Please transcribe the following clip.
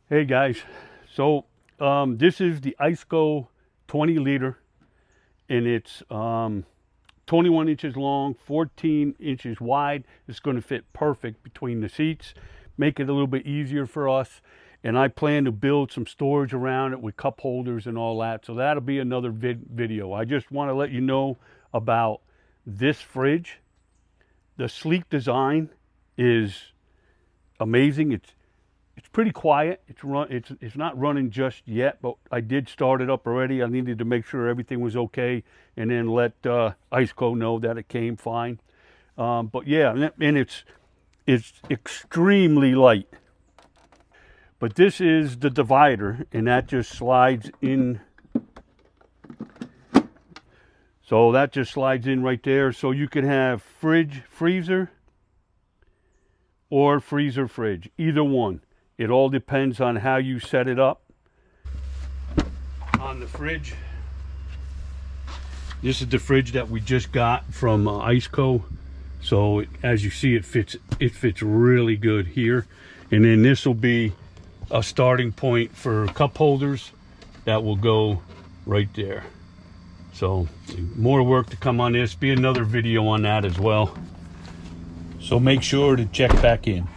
Hey guys, so this is the Iceco 20 liter, and it's 21 inches long, 14 inches wide. It's going to fit perfect between the seats, make it a little bit easier for us. And I plan to build some storage around it with cup holders and all that. So that'll be another video. I just want to let you know about this fridge. The sleek design is amazing. It's pretty quiet. It's not running just yet, but I did start it up already. I needed to make sure everything was okay, and then let Iceco know that it came fine. But yeah, and it's extremely light. But this is the divider, and that just slides in. So that just slides in right there. So you can have fridge, freezer, or freezer, fridge, either one. It all depends on how you set it up. On the fridge, this is the fridge that we just got from Iceco. So as you see, it fits really good here. And then this will be a starting point for cup holders that will go right there. So more work to come on this. Be another video on that as well. So make sure to check back in.